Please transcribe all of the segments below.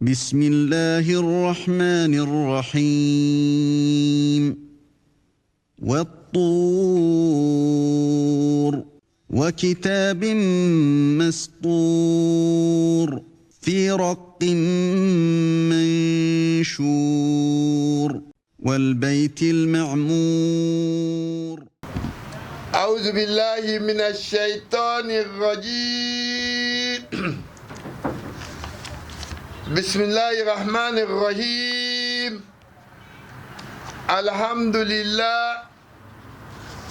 بسم الله الرحمن الرحيم والطور وكتاب مسطور في رق منشور والبيت المعمور أعوذ بالله من الشيطان الرجيم بسم الله الرحمن الرحيم الحمد لله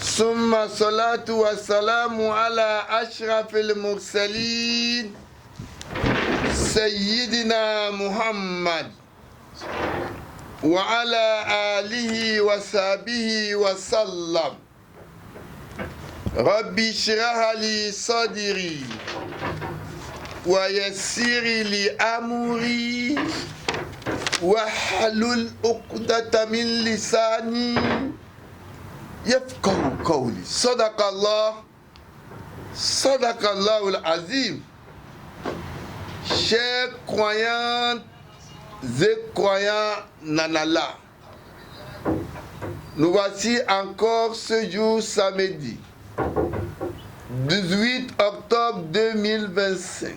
ثم الصلاة والسلام على أشرف المرسلين سيدنا محمد وعلى آله وصحبه وسلم ربي اشرح لي صدري ويسر لي أمري واحلل عقدة من لساني يفقهوا قولي صدق الله العظيم. Chers croyantes et croyants en Allah, nous voici encore ce jour samedi 18 octobre 2025,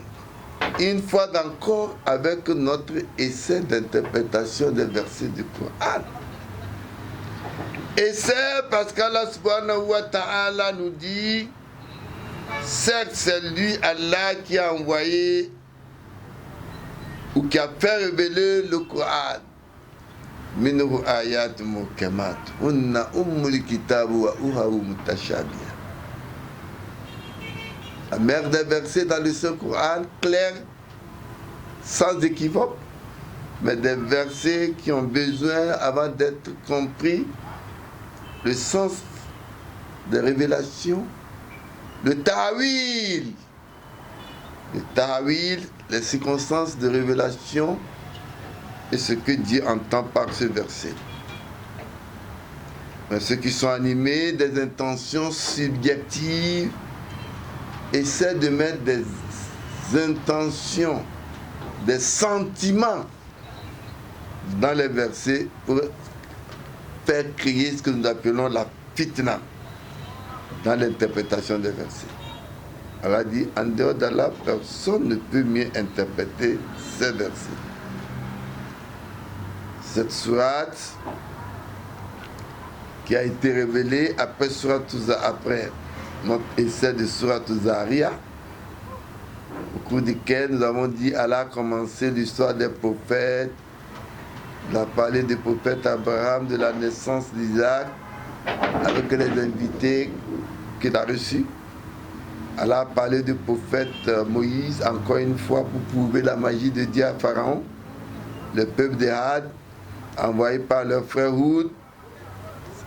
une fois encore avec notre essai d'interprétation des versets du Coran. Essai parce qu'Allah subhanahu wa ta'ala nous dit, certes c'est lui Allah qui a envoyé ou qui a fait révéler le Coran. Minhu ayat muhkamat hunna ummul kitab wa uharu mutashabiha. La mère des versets dans le Saint-Coran, clair, sans équivoque, mais des versets qui ont besoin, avant d'être compris, le sens des révélations, le ta'wil, les circonstances de révélation et ce que Dieu entend par ce verset. Mais ceux qui sont animés des intentions subjectives essaient de mettre des intentions, des sentiments dans les versets pour faire crier ce que nous appelons la fitna dans l'interprétation des versets. Allah dit, en dehors d'Allah, personne ne peut mieux interpréter ces versets. Cette sourate qui a été révélée après après notre essai de sourate Zariyat, au cours duquel nous avons dit Allah a commencé l'histoire des prophètes. Il a parlé du prophète Abraham, de la naissance d'Isaac, avec les invités qu'il a reçus. Allah a parlé du prophète Moïse, encore une fois, pour prouver la magie de Dieu à Pharaon. Le peuple de Had, envoyé par leur frère Houd,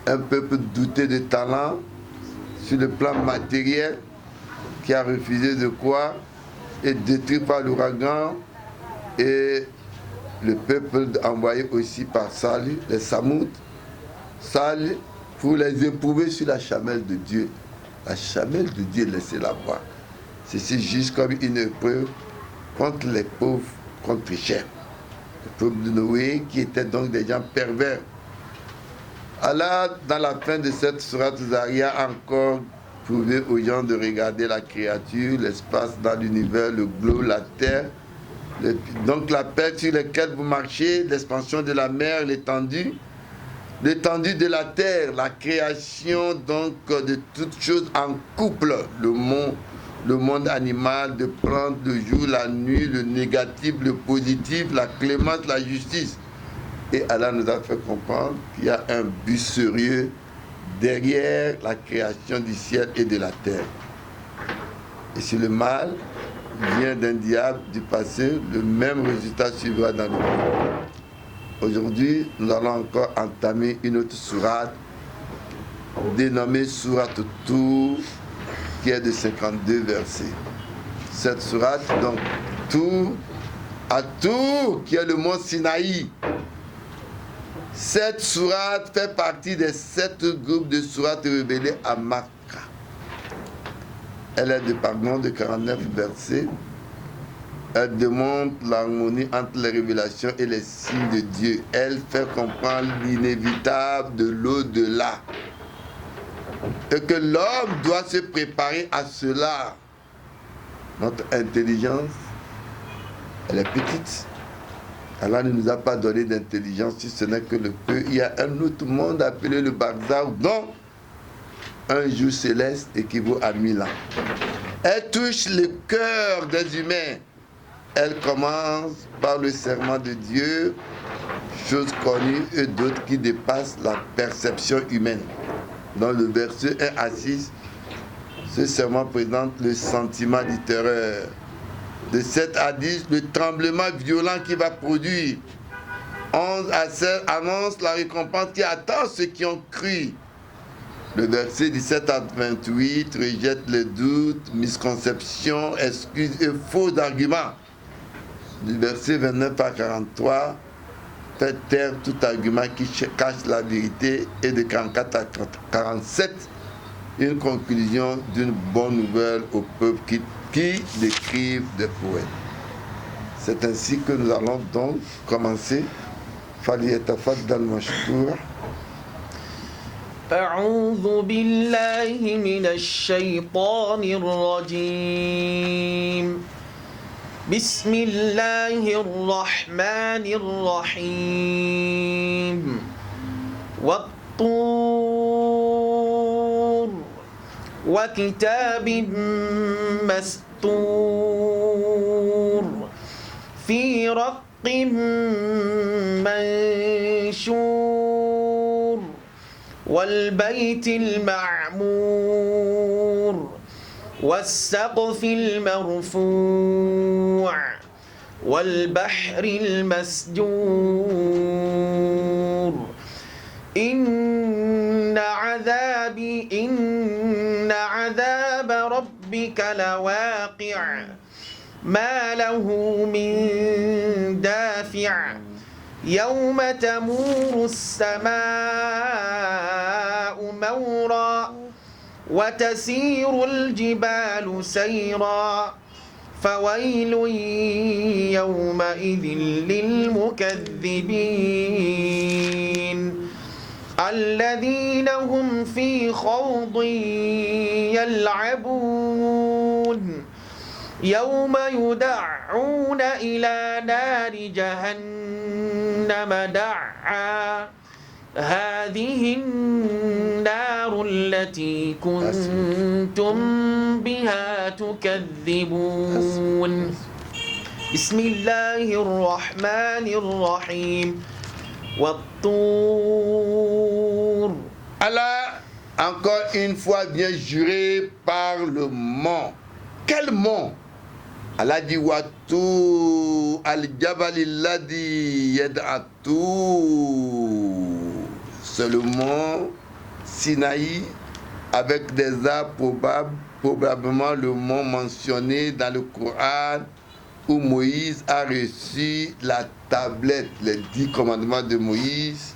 un peuple douté de talent, sur le plan matériel, qui a refusé de croire, et détruit par l'ouragan, et le peuple envoyé aussi par Salih, les Samoud, Salih, pour les éprouver sur la chamelle de Dieu. La chamelle de Dieu, laissez-la voir. Ceci juste comme une épreuve contre les pauvres, contre les chers. Le peuple de Noé, qui étaient donc des gens pervers. Allah, dans la fin de cette sourate Zariyat, a encore prouvé aux gens de regarder la créature, l'espace dans l'univers, le globe, la terre. Donc la terre sur laquelle vous marchez, l'expansion de la mer, l'étendue de la terre, la création donc de toutes choses en couple, le monde animal, de plantes, le jour, la nuit, le négatif, le positif, la clémence, la justice. Et Allah nous a fait comprendre qu'il y a un but sérieux derrière la création du ciel et de la terre. Et si le mal vient d'un diable du passé, le même résultat suivra dans le monde. Aujourd'hui, nous allons encore entamer une autre sourate dénommée sourate Tour, qui est de 52 versets. Cette sourate, donc, Tour, à Tour, qui est le mont Sinaï. Cette sourate fait partie des 7 groupes de sourates révélées à Makka. Elle est de pardon de 49 versets. Elle démontre l'harmonie entre les révélations et les signes de Dieu. Elle fait comprendre l'inévitable de l'au-delà. Et que l'homme doit se préparer à cela. Notre intelligence, elle est petite. Allah ne nous a pas donné d'intelligence si ce n'est que le peu. Il y a un autre monde appelé le barzakh, dont un jour céleste équivaut à 1000 ans. Elle touche le cœur des humains. Elle commence par le serment de Dieu, chose connue, et d'autres qui dépassent la perception humaine. Dans le verset 1 à 6, ce serment présente le sentiment de terreur. De 7 à 10, le tremblement violent qui va produire. 11 à 16 annonce la récompense qui attend ceux qui ont cru. Le verset 17 à 28 rejette les doutes, misconceptions, excuses et faux arguments. Du verset 29 à 43, fait taire tout argument qui cache la vérité. Et de 44 à 47, une conclusion d'une bonne nouvelle au peuple qui décrivent des poètes. C'est ainsi que nous allons donc commencer. فليتفضل مشكورا. أعوذ بالله من الشيطان الرجيم. بسم الله الرحمن الرحيم. والطور وكتاب مسطور في رق منشور والبيت المعمور والسقف المرفوع والبحر المسجور إن عذاب ربك لواقع ما له من دافع يوم تمور السماء مورا وتسير الجبال سيرا فويل يومئذ للمكذبين الذين هم في خوض يلعبون يوم يدعون إلى نار جهنم دعا هذه النار التي كنتم بها تكذبون بسم الله الرحمن الرحيم والطور. Allah, encore une fois, vient jurer par le mont. Quel mont? Allah dit Watu al-Jabali yad'atu. C'est le mont Sinaï avec des arbres probablement le mont mentionné dans le Coran où Moïse a reçu la tablette. Les 10 commandements de Moïse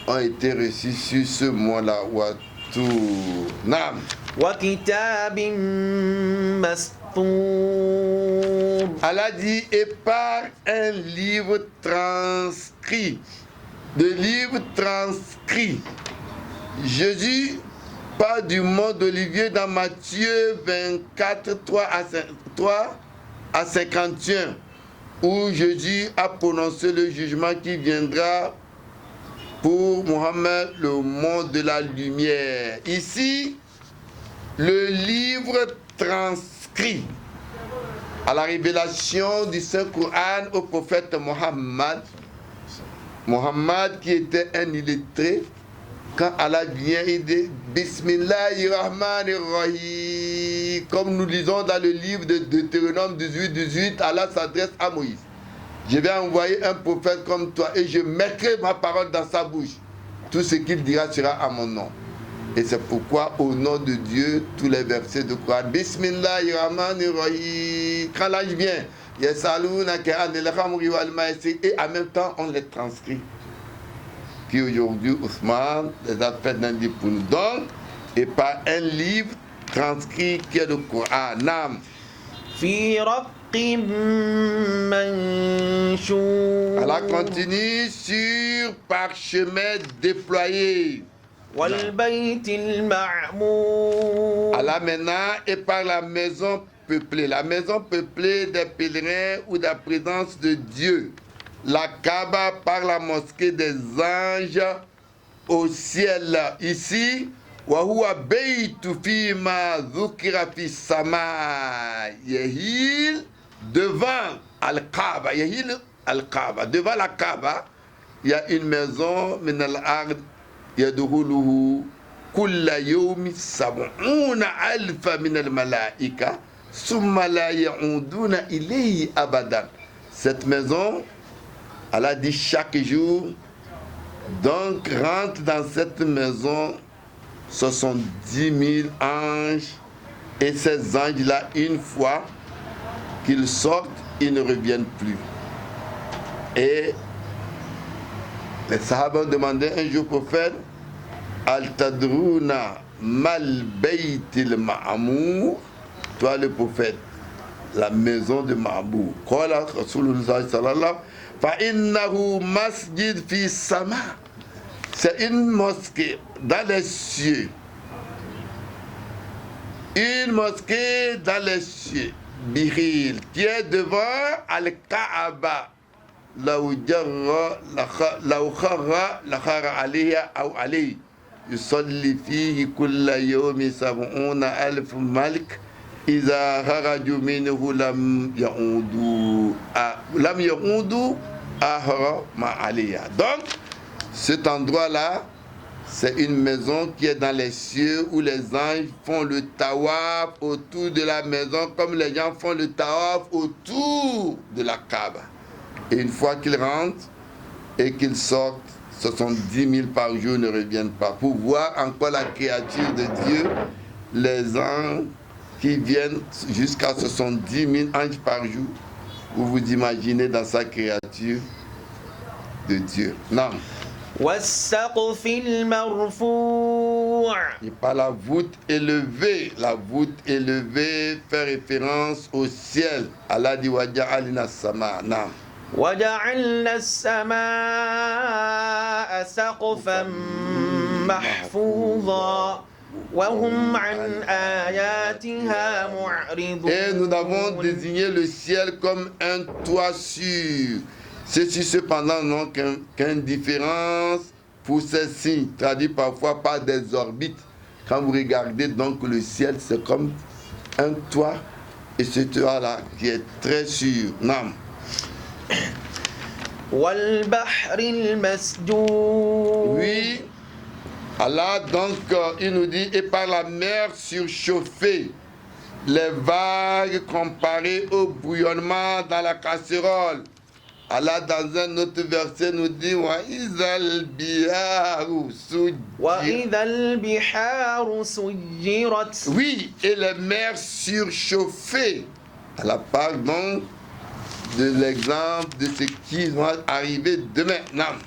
ont été reçus sur ce mont-là. Watu. Nam. وكتاب مسطور. Allah dit et par un livre transcrit. De livre transcrit. Jésus parle du mont d'Olivier dans Matthieu 24, 3 à 51, où Jésus a prononcé le jugement qui viendra pour Mohammed, le mont de la lumière. Ici, le livre transcrit à la révélation du Saint-Coran au prophète Mohammed. Mohammed qui était un illettré, quand Allah vient, il dit Bismillahirrahmanirrahim. Comme nous lisons dans le livre de Deutéronome 18, Allah s'adresse à Moïse. Je vais envoyer un prophète comme toi et je mettrai ma parole dans sa bouche. Tout ce qu'il dira sera à mon nom. Et c'est pourquoi, au nom de Dieu, tous les versets de Coran, Bismillahirrahmanirrahim, quand l'âge vient, et en même temps, on les transcrit. Qui aujourd'hui, Ousmane les a fait d'un livre pour nous. Donc, et par un livre transcrit qui est le Coran. Nam. في رق منشور. Allah continue sur parchemin déployé. والبيت المعمور. Allah maintenant et par la maison peuplée. La maison peuplée des pèlerins ou de la présence de Dieu. La Kaaba par la mosquée des anges au ciel. Ici, وهو بيت فيما ذكر في السماء يهيل devant Al-Kaaba. يهيل Al-Kaaba. Devant la Kaaba, il y a une maison من الأرض يدخله كل يوم 70,000 من الملائكة ثم لا يعودون إليه أبدا. Cette maison, elle a dit chaque jour, donc rentre dans cette maison 70 000 anges, et ces anges-là, une fois qu'ils sortent, ils ne reviennent plus. Et les Sahaba ont demandé un jour au prophète, Al-Tadrouna mal baytil ma'amour, toi le prophète, la maison de Ma'amour. Qala Rasulullah sallallahu fa innahu masjid fi sama. C'est une mosquée dans les cieux. Une mosquée dans les cieux. Bihil, qui est devant Al-Kaaba. لو خر لخر عليها أو عليه يصلي فيه كل يوم 70,000 ملك إذا خرجوا منه لم يعودوا أحرم عليها. Donc cet endroit-là, c'est une maison qui est dans les cieux où les anges font le tawaf autour de la maison comme les gens font le tawaf autour de la Kaaba. Et une fois qu'ils rentrent et qu'ils sortent, 70 000 par jour ne reviennent pas. Pour voir encore la créature de Dieu, les anges qui viennent jusqu'à 70 000 anges par jour, vous vous imaginez dans sa créature de Dieu. Non. والسقف المرفوع. Et par la voûte élevée fait référence au ciel. Allah dit waja'alna sama. Non. وجعلنا السماء سقفا محفوظا وهم عن آياتها معرضون. Et nous avons désigné le ciel comme un toit sûr. Ceci cependant n'ont qu'indifférence pour ces signes, traduit parfois par des orbites. Quand vous regardez donc le ciel, c'est comme un toit, et ce toit-là qui est très sûr. Non. والبحر المسجور. Oui, Allah donc il nous dit, et par la mer surchauffée, les vagues comparées au bouillonnement dans la casserole. Allah dans un autre verset nous dit وَإِذَا الْبِحَارُ سُجِّرَتْ. Oui, et les mers surchauffées. Allah parle donc de l'exemple de ce qui va arriver demain. Non.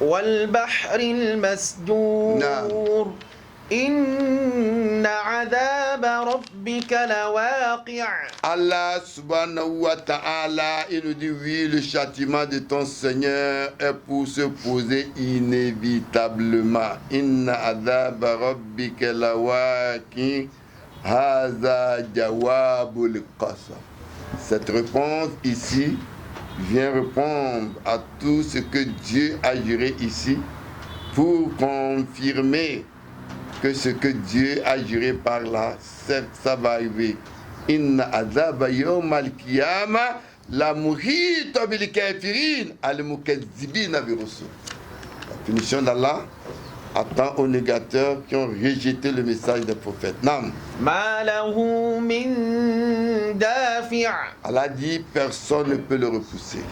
والبحر المسجور. إن عذاب ربك لواقع. Allah subhanahu wa ta'ala, il nous dit oui, le châtiment de ton Seigneur est pour se poser inévitablement. Inna adhaba rabbika lawaqi hadha jawabul qasam. Cette réponse ici vient répondre à tout ce que Dieu a juré ici pour confirmer que ce que Dieu a juré par là, ça va arriver. Inna azaba yawm al-qiyama la muhita bil kafirin al-mukazzibina bi rusul. La punition d'Allah attend aux négateurs qui ont rejeté le message des prophètes. Nam. Ma lahu min dafi'. Allah dit personne ne peut le repousser.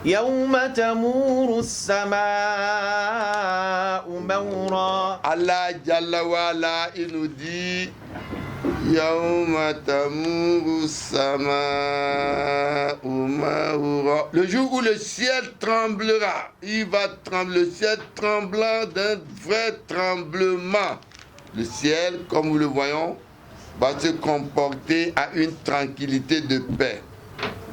يوم تمور السماء مورا. Allah Jalla wa ala, il nous dit Yawma tamuru sama'u maura. Le jour où le ciel tremblera, il va trembler, le ciel tremblant d'un vrai tremblement. Le ciel, comme nous le voyons, va se comporter à une tranquillité de paix.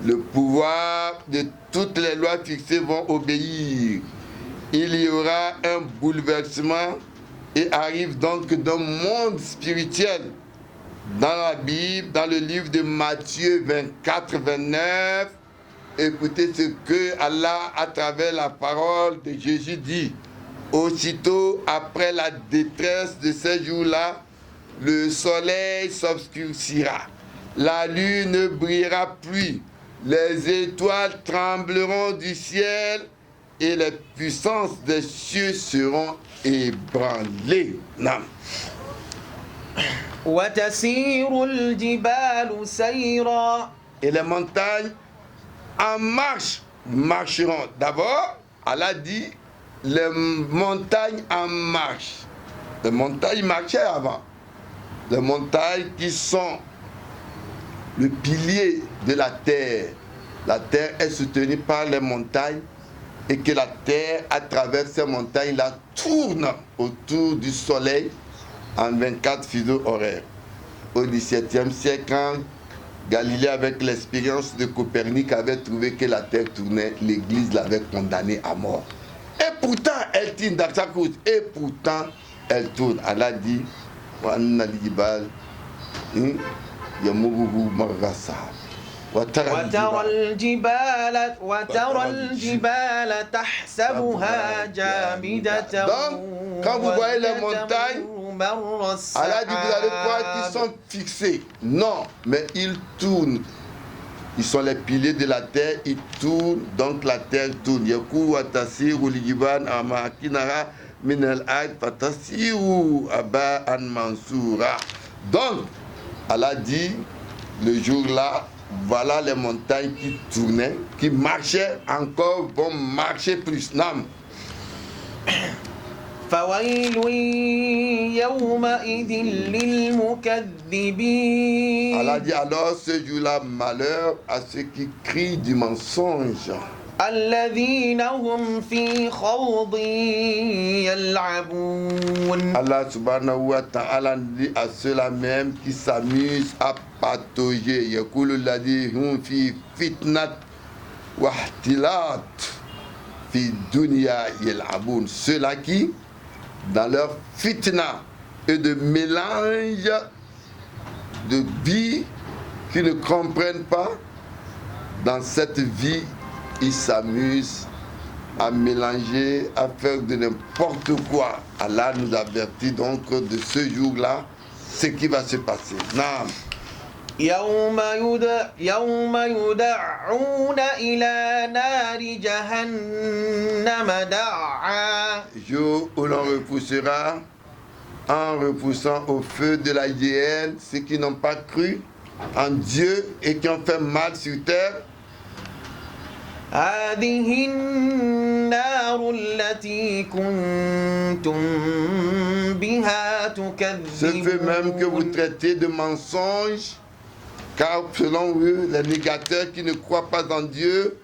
Le pouvoir de toutes les lois fixées vont obéir. Il y aura un bouleversement et arrive donc d'un monde spirituel. Dans la Bible, dans le livre de Matthieu 24, 29, écoutez ce que Allah, à travers la parole de Jésus, dit. Aussitôt après la détresse de ces jours-là, le soleil s'obscurcira, la lune ne brillera plus, les étoiles trembleront du ciel et les puissances des cieux seront ébranlées. Non. وتسير الجبال سيرا. Et les montagnes en marche marcheront. D'abord, Allah dit les montagnes en marche. Les montagnes marchaient avant. Les montagnes qui sont le pilier de la terre. La terre est soutenue par les montagnes et que la terre, à travers ces montagnes-là, tourne autour du soleil en 24 fuseaux horaires. Au XVIIe siècle, quand Galilée, avec l'expérience de Copernic, avait trouvé que la terre tournait, l'Église l'avait condamné à mort. Et pourtant, elle tourne dans sa course. Et pourtant, elle tourne. Allah dit, وترى الجبال تحسبها جامدة. Donc, quand vous voyez les montagnes, Allah dit, vous allez croire qu'ils sont fixés. Non, mais ils tournent. Ils sont les piliers de la terre, ils tournent, donc la terre tourne. Yakou watasiru lijiban amakinara minal aid fatasiru aba an mansoura. Donc, Allah dit, le jour-là, voilà les montagnes qui tournaient, qui marchaient encore, vont marcher plus. Non. فويل يومئذ للمكذبين. Allah dit alors ce jour-là, malheur à ceux qui crient du mensonge. الذين هم في خوض يلعبون. Allah subhanahu wa ta'ala dit à ceux-là même qui s'amusent à patauger. Yaqulu alladhi hum fi fitnat wa ihtilat fi dunya yal'abun. Ceux-là qui, dans leur fitna et de mélange de vie, qui ne comprennent pas, dans cette vie, ils s'amusent à mélanger, à faire de n'importe quoi. Allah nous avertit donc de ce jour-là, ce qui va se passer. Non. يوم يدعون إلى نار جهنم دعا. Jour où l'on repoussera, en repoussant au feu de la hyène ceux qui n'ont pas cru en Dieu et qui ont fait mal sur terre. هذه النار التي كنتم بها تكذبون. Ce feu même que vous traitez de mensonge, car selon eux, les négateurs qui ne croient pas en Dieu,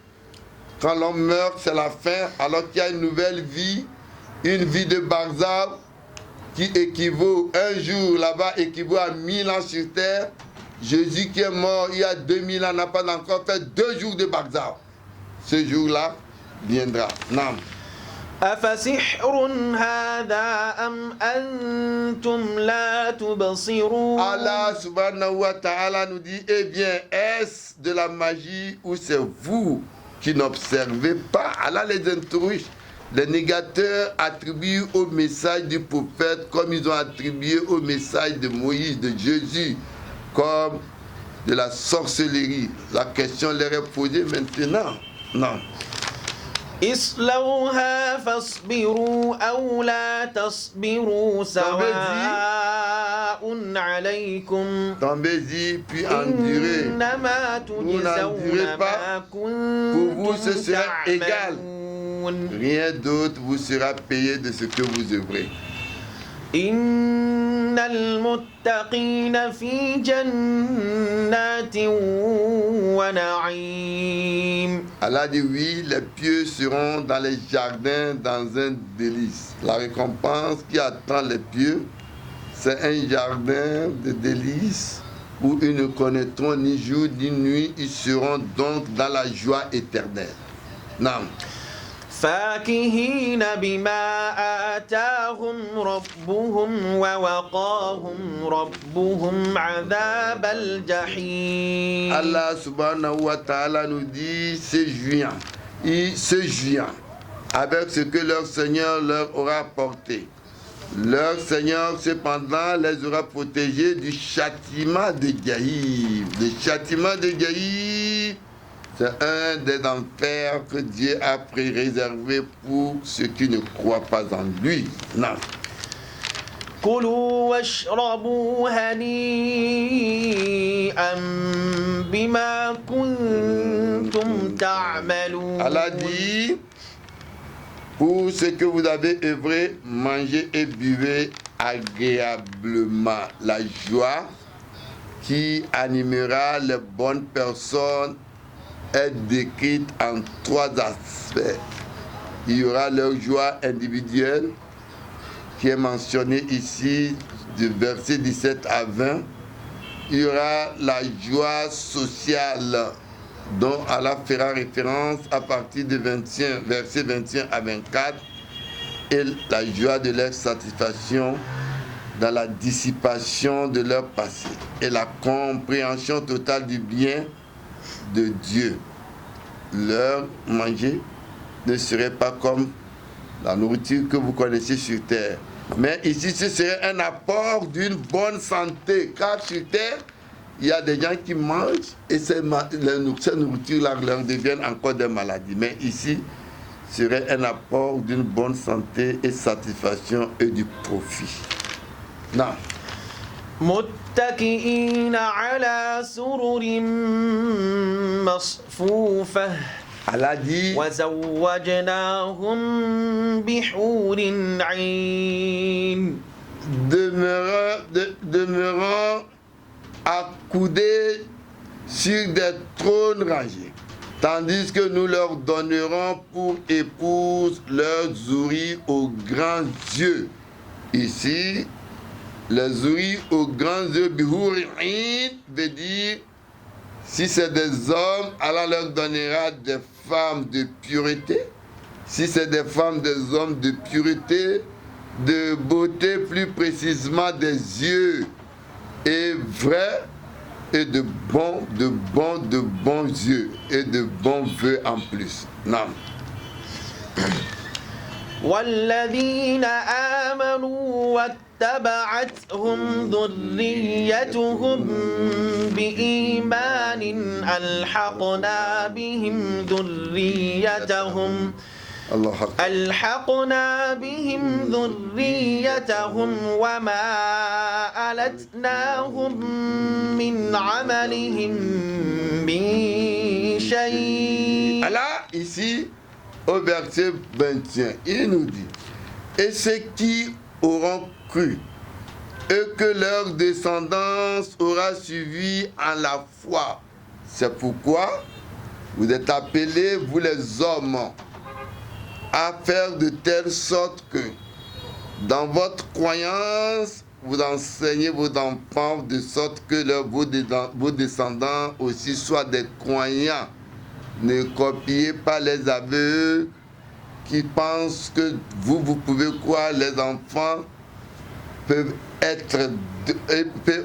quand l'homme meurt, c'est la fin, alors qu'il y a une nouvelle vie, une vie de barzakh qui équivaut, un jour là-bas équivaut à 1000 ans sur terre. Jésus qui est mort il y a 2000 ans n'a pas encore fait 2 jours de barzakh. Ce jour-là viendra. Non. أفسحر هذا أم أنتم لا تبصرون. Allah subhanahu wa ta'ala nous dit, eh bien, est-ce de la magie ou c'est vous qui n'observez pas? Allah les interroge. Les négateurs attribuent au message du prophète comme ils ont attribué au message de Moïse, de Jésus, comme de la sorcellerie. La question leur est posée maintenant. Non. اصلوها فاصبروا أو لا تصبروا سواء عليكم. Tombez-y, puis endurez. إنما تجزون ما Pour vous, ce كنتم sera égal. تعملون. Rien d'autre vous sera payé de ce que vous œuvrez. إن المتقين في جنات ونعيم. Allah dit oui, les pieux seront dans les jardins dans un délice. La récompense qui attend les pieux, c'est un jardin de délices où ils ne connaîtront ni jour ni nuit, ils seront donc dans la joie éternelle. Non. فاكهين بما آتاهم ربهم ووقاهم ربهم عذاب الجحيم. Allah subhanahu wa ta'ala nous dit ils se jouant avec ce que leur Seigneur leur aura apporté. Leur Seigneur cependant les aura protégés du châtiment de Jahim. Le châtiment de Jahim, c'est un des enfers que Dieu a préservé pour ceux qui ne croient pas en lui. Non. كلوا واشربوا هنيئا بما كنتم تعملون. Allah dit, pour ce que vous avez œuvré, mangez et buvez agréablement. La joie qui animera les bonnes personnes est décrite en 3 aspects. Il y aura leur joie individuelle qui est mentionnée ici du verset 17 à 20. Il y aura la joie sociale dont Allah fera référence à partir du verset 21 à 24 et la joie de leur satisfaction dans la dissipation de leur passé et la compréhension totale du bien de Dieu. Leur manger ne serait pas comme la nourriture que vous connaissez sur terre. Mais ici, ce serait un apport d'une bonne santé. Car sur terre, il y a des gens qui mangent et ces nourritures-là leur deviennent encore des maladies. Mais ici, ce serait un apport d'une bonne santé et satisfaction et du profit. Non. متكئين على سرر مصفوفة. Allah dit, وزوجناهم بحور عين. demeurant accoudés sur des trônes rangés, tandis que nous leur donnerons pour épouse leurs ouïes aux grands yeux. Ici, les ouïes aux grands yeux, bihurin, veut dire, si c'est des hommes, Allah leur donnera des femmes de pureté. Si c'est des femmes, des hommes de pureté, de beauté, plus précisément des yeux, et vrais, et de bons yeux, et de bons vœux en plus. Non. والذين آمنوا واتبعتهم ذريتهم بإيمان ألحقنا بهم ذريتهم وما ألتناهم من عملهم من شيء. Alors, ici, au verset 21, il nous dit, et ceux qui auront cru, et que leur descendance aura suivi en la foi. C'est pourquoi vous êtes appelés, vous les hommes, à faire de telle sorte que dans votre croyance, vous enseignez vos enfants de sorte que vos descendants aussi soient des croyants. Ne copiez pas les aveugles qui pensent que vous pouvez croire. Les enfants peuvent être...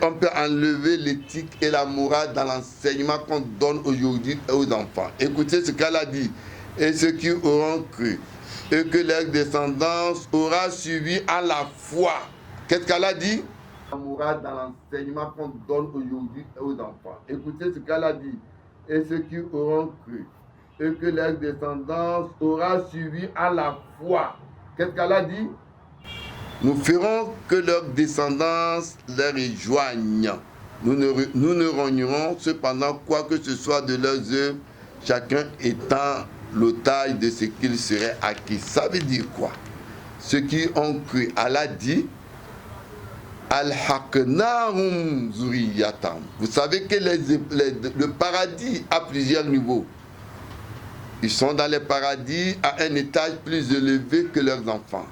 On peut enlever l'éthique et la morale dans l'enseignement qu'on donne aujourd'hui aux enfants. Écoutez ce qu'elle a dit. Et ceux qui auront cru, et que leur descendance aura suivi à la foi. Qu'est-ce qu'elle a dit? La morale dans l'enseignement qu'on donne aujourd'hui aux enfants. Écoutez ce qu'elle a dit. Et ceux qui auront cru, et que leur descendance aura suivi à la foi. Qu'est-ce qu'elle a dit? Nous ferons que leur descendance les rejoigne. Nous ne rognerons cependant quoi que ce soit de leurs œuvres, chacun étant l'otage de ce qu'il serait acquis. Ça veut dire quoi? Ceux qui ont cru, Allah dit, Al-Haqnahum Zuriyatam. Vous savez que le paradis a plusieurs niveaux. Ils sont dans les paradis à un étage plus élevé que leurs enfants.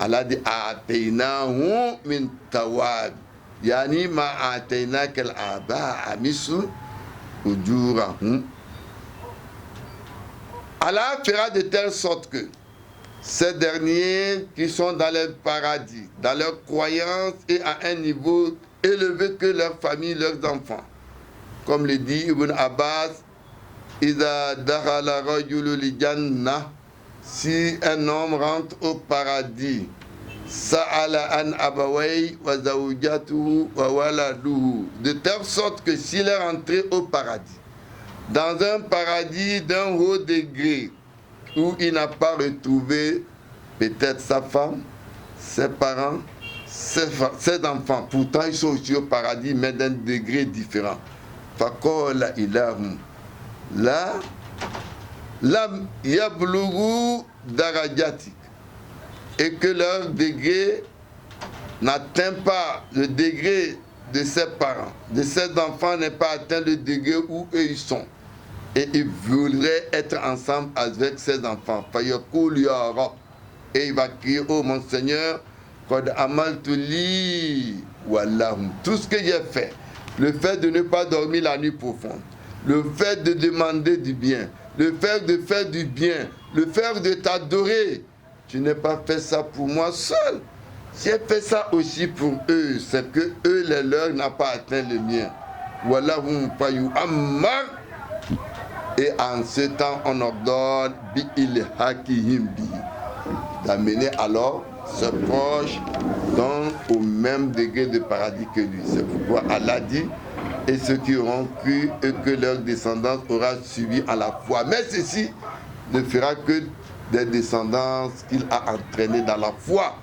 Allah dit A'ataynahum min tawab. Yani ma a'taynaka al-aba'a mislu ujurahum. Allah fera de telle sorte que ces derniers qui sont dans le paradis, dans leur croyance et à un niveau élevé que leur famille, leurs enfants. Comme le dit Ibn Abbas, Ida dakhala rajulu li jannah, si un homme rentre au paradis, sa'ala an abaway wa zawjatuhu wa waladuhu, de telle sorte que s'il est rentré au paradis, dans un paradis d'un haut degré, où il n'a pas retrouvé peut-être sa femme, ses parents, ses enfants. Pourtant, ils sont aussi au paradis, mais d'un degré différent. Faqala ilahum. Là, lam yablughu darajatik. Et que leur degré n'atteint pas le degré de ses parents, de ses enfants n'est pas atteint le degré où eux ils sont. Et il voudrait être ensemble avec ses enfants. Fayaqul ya Rab. Et il va crier, oh mon Seigneur, qad amaltu li wallahum. Tout ce que j'ai fait, le fait de ne pas dormir la nuit profonde, le fait de demander du bien, le fait de faire du bien, le fait de t'adorer, tu n'as pas fait ça pour moi seul. J'ai fait ça aussi pour eux. C'est que eux, les leurs n'ont pas atteint le mien. Wallahum fayu ammar. Et en ce temps, on ordonne d'amener alors ce proche au même degré de paradis que lui. C'est pourquoi Allah dit, et ceux qui auront cru et que leur descendance aura suivi à la foi. Mais ceci ne fera que des descendances qu'il a entraînées dans la foi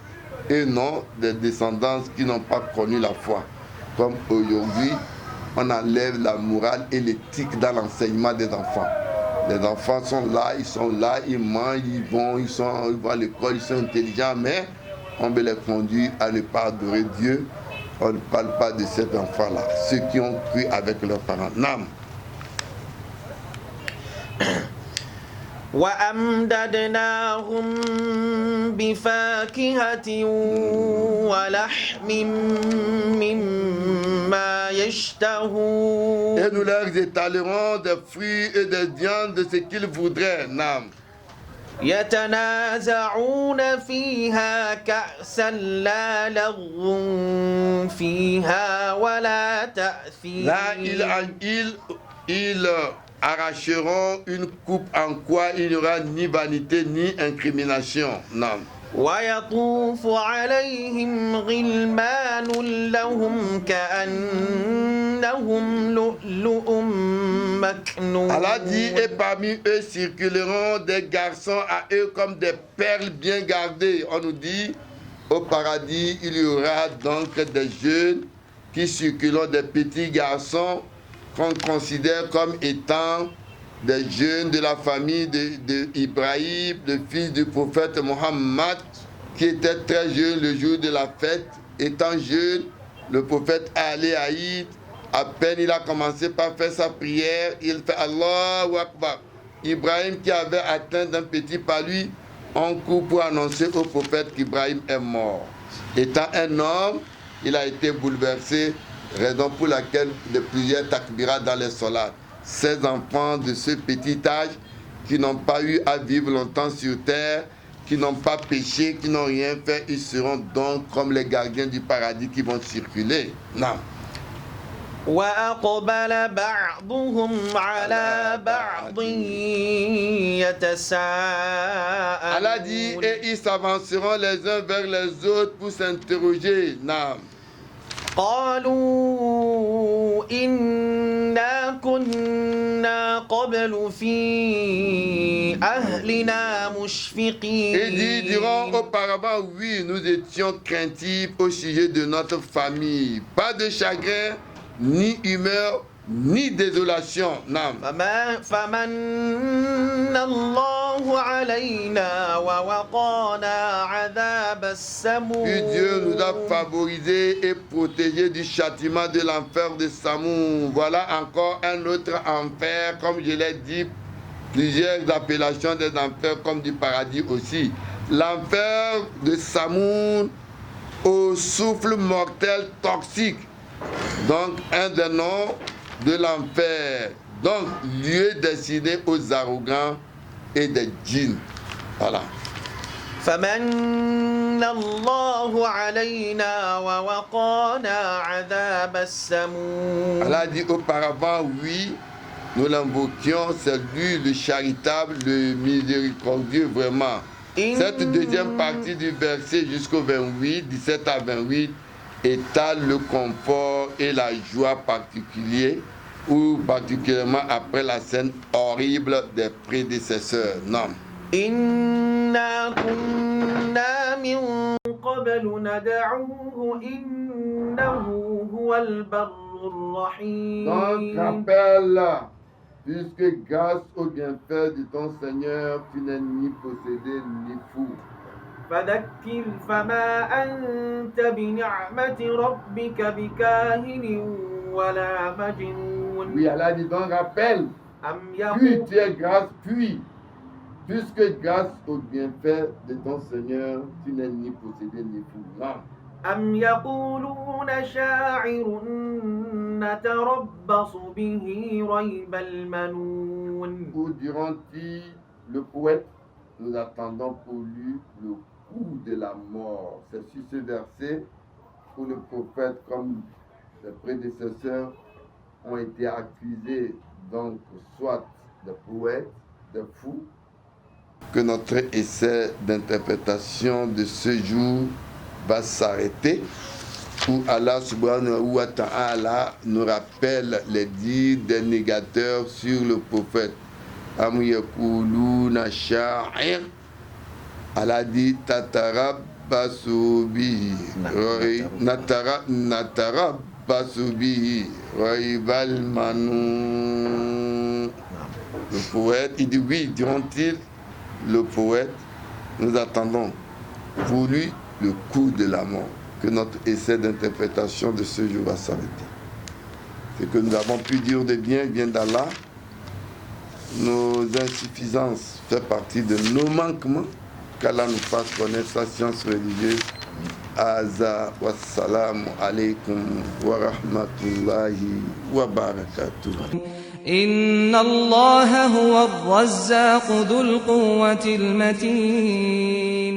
et non des descendances qui n'ont pas connu la foi. Comme aujourd'hui, on enlève la morale et l'éthique dans l'enseignement des enfants. Les enfants sont là, ils mangent, ils vont à l'école, ils sont intelligents, mais on veut les conduire à ne pas adorer Dieu. On ne parle pas de cet enfant-là, ceux qui ont cru avec leurs parents. Nam. وأمددناهم بفاكهة ولحم مما يشتهون. Et nous leur étalerons des fruits et des viandes de ce qu'ils voudraient. Nam. يتنازعون فيها كأسا لا لغو فيها ولا تأثيم. Là, ils arracheront une coupe en quoi il n'y aura ni vanité ni incrimination. Non. ويطوف عليهم غلمان لهم كأنهم لؤلؤ مكنون. Allah dit, et parmi eux circuleront des garçons à eux comme des perles bien gardées. On nous dit, au paradis, il y aura donc des jeunes qui circuleront, des petits garçons qu'on considère comme étant des jeunes de la famille d'Ibrahim, le fils du prophète Mohammed, qui était très jeune le jour de la fête. Étant jeune, le prophète allait à Eid. À peine il a commencé par faire sa prière, il fait Allahu Akbar. Ibrahim qui avait atteint d'un petit pas lui, on court pour annoncer au prophète qu'Ibrahim est mort. Étant un homme, il a été bouleversé, raison pour laquelle de plusieurs takbiras dans les solats. Ces enfants de ce petit âge qui n'ont pas eu à vivre longtemps sur terre, qui n'ont pas péché, qui n'ont rien fait, ils seront donc comme les gardiens du paradis qui vont circuler. Non. وأقبل بعضهم على بعض يتساءلون. Allah dit, et ils s'avanceront les uns vers les autres pour s'interroger. Non. قالوا إنا كنا قبل في أهلنا مشفقين. Ils diront auparavant, oui, nous étions craintifs au sujet de notre famille. Pas de chagrin, ni humeur, ni désolation. Non. فمن الله علينا ووقانا عذاب السموم. Puis Dieu nous a favorisés et protégés du châtiment de l'enfer de Samoum. Voilà encore un autre enfer, comme je l'ai dit, plusieurs appellations des enfers comme du paradis aussi. l'enfer de Samoun au souffle mortel toxique. Donc, un des noms de l'enfer. Donc, lieu destiné aux arrogants et des djinns. Voilà. فمن الله علينا ووقانا عذاب السموم. Allah a dit auparavant, oui, nous l'invoquions, c'est lui le charitable, le miséricordieux vraiment. Cette deuxième partie du verset jusqu'au 28, 17 à 28, étale le confort et la joie particuliers, ou particulièrement après la scène horrible des prédécesseurs. Non. إنا كنا من قبل ندعوه إنه هو البر الرحيم. Donc rappelle, puisque grâce au bienfait de ton Seigneur, tu n'es ni possédé ni fou. فذكر فما أنت بنعمة ربك بكاهن ولا مجنون. Oui, Allah dit donc rappelle, أم puis يقول tu es grâce, puis, puisque grâce au bienfait de ton Seigneur, tu n'es ni possédé ni fou. Non. أم يقولون شاعر نتربص به ريب المنون. Ou diront-ils, le poète, nous attendons pour lui le coup de la mort. C'est sur ce verset où le prophète, comme ses prédécesseurs, ont été accusés, donc soit de poètes, de fous, que notre essai d'interprétation de ce jour va s'arrêter, où Allah subhanahu wa ta'ala nous rappelle les dires des négateurs sur le prophète. Am yakuluna sha'ir. Allah dit tatarabbasu bihi natarabbasu bihi raibal manun. Le poète, il dit oui, diront-ils, le poète, nous attendons pour lui le coup de la mort, que notre essai d'interprétation de ce jour va s'arrêter. Ce que nous avons pu dire de bien vient d'Allah. Nos insuffisances font partie de nos manquements. Qu'Allah nous fasse connaître sa science religieuse. Aza wa salamu alaykum wa rahmatullahi wa barakatuh. إن الله هو الرزاق ذو القوة المتين